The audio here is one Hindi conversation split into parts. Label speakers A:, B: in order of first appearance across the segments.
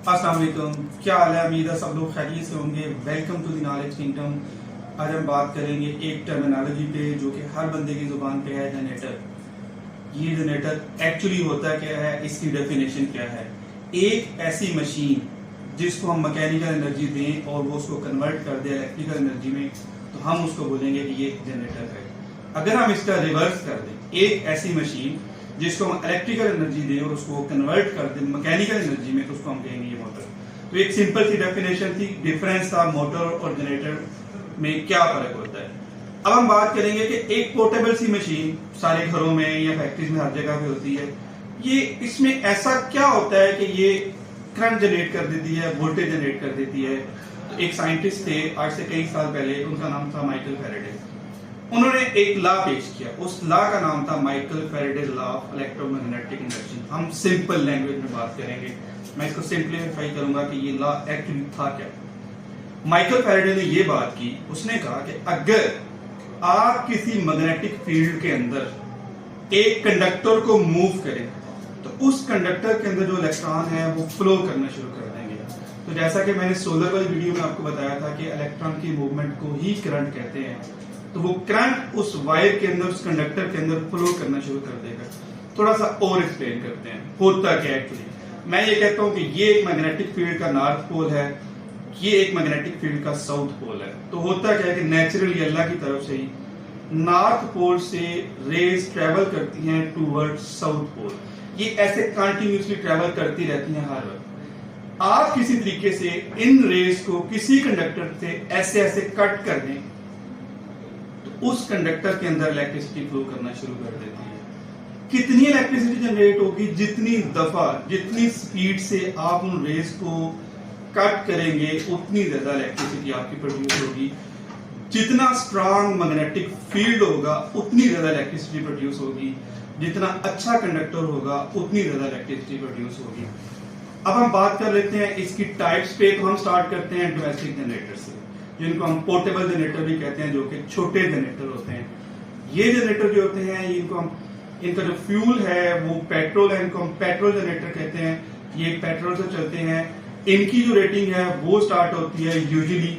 A: अस्सलाम वालेकुम, क्या हाल है? उम्मीद है सब लोग खैरियत से होंगे। Welcome to the knowledge kingdom. आज हम बात करेंगे एक टर्मिनोलॉजी पे जो कि हर बंदे की जुबान पे है, जनरेटर। ये जनरेटर एक्चुअली होता क्या है, इसकी डेफिनेशन क्या है? एक ऐसी मशीन जिसको हम मैकेनिकल एनर्जी दें और वो उसको कन्वर्ट कर दे इलेक्ट्रिकल एनर्जी में, तो हम उसको बोलेंगे कि ये जनरेटर है। अगर हम इसका रिवर्स कर दें, एक ऐसी मशीन जिसको हम इलेक्ट्रिकल एनर्जी दें और उसको कन्वर्ट कर दें मैकेनिकल एनर्जी में, तो उसको हम कहेंगे ये मोटर। तो एक सिंपल सी डेफिनेशन थी, डिफरेंस था मोटर और जनरेटर में क्या फर्क होता है। अब हम बात करेंगे कि एक पोर्टेबल सी मशीन सारे घरों में या फैक्ट्रीज में हर जगह पे होती है, ये इसमें ऐसा क्या होता है कि ये करंट जनरेट कर देती है, वोल्टेज जनरेट कर देती है। तो एक साइंटिस्ट थे आज से कई साल पहले, उनका नाम था माइकल फैराडे। उन्होंने एक लॉ पेश किया, उस लॉ का नाम था Michael Faraday law of electromagnetic induction. हम सिंपल लैंग्वेज में बात करेंगे, मैं इसको सिंप्लीफाई करूंगा कि ये लॉ एक्चुअली था क्या। माइकल फैराडे ने ये बात की, उसने कहा कि अगर आप किसी मैग्नेटिक फील्ड के अंदर एक कंडक्टर को मूव करें तो उस कंडक्टर के अंदर जो इलेक्ट्रॉन है वो फ्लो करना शुरू कर देंगे। तो जैसा कि मैंने सोलर वाली वीडियो में आपको बताया था कि इलेक्ट्रॉन की मूवमेंट को ही करंट कहते हैं, तो वो करंट उस वायर के अंदर, उस कंडक्टर के अंदर फ्लो करना शुरू कर देगा। थोड़ा सा और एक्सप्लेन करते हैं होता क्या एक्चुअली। मैं ये कहता हूं कि ये एक मैग्नेटिक फील्ड का नॉर्थ पोल है, ये एक मैग्नेटिक फील्ड का साउथ पोल है। तो होता क्या है कि नेचुरली अल्लाह की तरफ से ही नॉर्थ पोल से रेज ट्रेवल करती हैं टूवर्ड साउथ पोल। ये ऐसे कंटिन्यूसली ट्रेवल करती रहती हैं हर वक्त। आप किसी तरीके से इन रेज को किसी कंडक्टर से ऐसे ऐसे कट कर दें तो उस कंडक्टर के अंदर इलेक्ट्रिसिटी फ्लो करना शुरू कर देती है। कितनी इलेक्ट्रिसिटी जनरेट होगी? जितनी दफा, जितनी स्पीड से आप उन रेज को कट करेंगे उतनी ज्यादा इलेक्ट्रिसिटी आपकी प्रोड्यूस होगी। जितना स्ट्रांग मैग्नेटिक फील्ड होगा उतनी ज्यादा इलेक्ट्रिसिटी प्रोड्यूस होगी। जितना अच्छा कंडक्टर होगा उतनी ज्यादा इलेक्ट्रिसिटी प्रोड्यूस होगी। अब हम बात कर लेते हैं इसकी टाइप्स पे। तो हम स्टार्ट करते हैं डोमेस्टिक जनरेटर से, जिनको हम पोर्टेबल जनरेटर भी कहते हैं, जो कि छोटे जनरेटर होते हैं। ये जनरेटर जो होते हैं, इनका जो फ्यूल है वो पेट्रोल है, इनको हम पेट्रोल जनरेटर कहते हैं। ये पेट्रोल से चलते हैं। इनकी जो रेटिंग है वो स्टार्ट होती है यूजुअली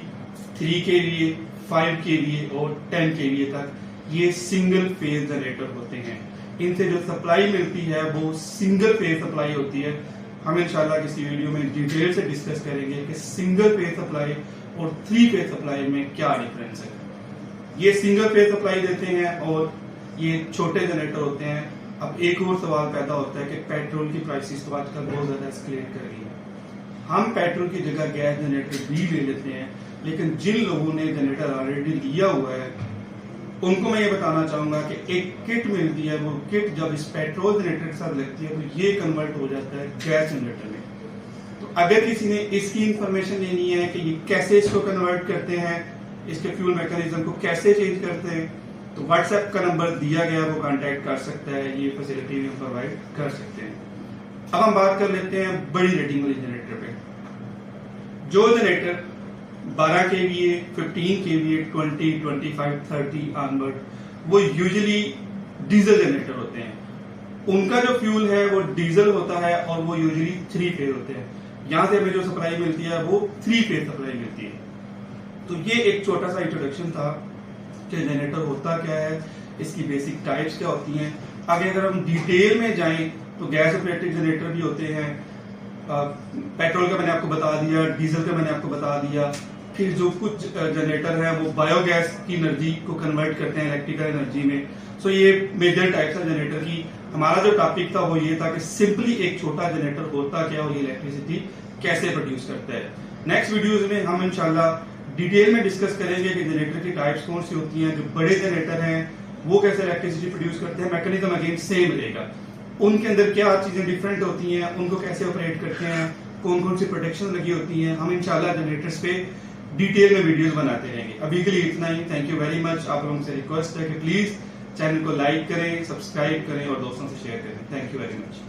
A: 3 kVA, 5 kVA और 10 kVA तक। ये सिंगल फेज जनरेटर होते हैं। इनसे जो सप्लाई मिलती है वो सिंगल फेज सप्लाई होती है। हम इंशाल्लाह किसी वीडियो में डिटेल से डिस्कस करेंगे कि सिंगल फेज सप्लाई और 3 फेज सप्लाई में क्या डिफरेंस है। ये सिंगल फेज सप्लाई देते हैं और ये छोटे जनरेटर होते हैं। अब एक और सवाल पैदा होता है कि पेट्रोल की प्राइसेस तो आजकल बहुत ज्यादा एस्केलेट कर रही है। हम पेट्रोल की जगह गैस जनरेटर भी ले लेते हैं, लेकिन जिन लोगों ने जनरेटर ऑलरेडी लिया हुआ है उनको मैं ये बताना चाहूंगा कि एक किट मिलती है, वो किट जब इस पेट्रोल जनरेटर के साथ लगती है तो ये कन्वर्ट हो जाता है गैस जनरेटर में। तो अगर किसी ने इसकी इंफॉर्मेशन लेनी है कि ये कैसे इसको कन्वर्ट करते हैं, इसके फ्यूल मैकेनिज्म को कैसे चेंज करते हैं, तो व्हाट्सएप का नंबर दिया गया, वो कांटेक्ट कर सकता है। ये फैसिलिटी भी प्रोवाइड कर सकते हैं। अब हम बात कर लेते हैं बड़ी रेटिंग वाली जनरेटर पे। जो जनरेटर 12 kVA, 15 kVA, 20, 25, 30 ऑनवर्ड, वो यूजुअली डीजल जनरेटर होते हैं। उनका जो फ्यूल है वो डीजल होता है और वो यूजुअली 3 फेज होते हैं। यहां से हमें जो सप्लाई मिलती है वो 3 फेज सप्लाई मिलती है। तो ये एक छोटा सा इंट्रोडक्शन था कि जनरेटर होता क्या है, इसकी बेसिक टाइप्स क्या होती हैं। आगे अगर हम डिटेल में जाएं तो गैस ऑपरेटेड जनरेटर भी होते हैं। पेट्रोल का मैंने आपको बता दिया, डीजल का मैंने आपको बता दिया। फिर जो कुछ जनरेटर है वो बायोगैस की एनर्जी को कन्वर्ट करते हैं इलेक्ट्रिकल एनर्जी में। सो ये मेजर टाइप्स है जनरेटर की। हमारा जो टॉपिक था वो ये था कि सिंपली एक छोटा जनरेटर होता क्या और ये इलेक्ट्रिसिटी कैसे प्रोड्यूस करता है। नेक्स्ट वीडियोस में हम इंशाल्लाह डिटेल में डिस्कस करेंगे कि जनरेटर की टाइप्स कौन सी होती हैं। जो बड़े जनरेटर हैं वो कैसे इलेक्ट्रिसिटी प्रोड्यूस करते हैं, मैकेनिज्म अगेन सेम रहेगा। उनके अंदर क्या चीजें डिफरेंट होती हैं, उनको कैसे ऑपरेट करते हैं, कौन कौन सी प्रोटेक्शन लगी होती हैं, हम इंशाल्लाह जनरेटर्स पे डिटेल में वीडियोस बनाते रहेंगे। अभी के लिए इतना ही। Thank you very much. आप लोगों से रिक्वेस्ट है कि प्लीज चैनल को लाइक करें, सब्सक्राइब करें और दोस्तों से शेयर करें। Thank you very much.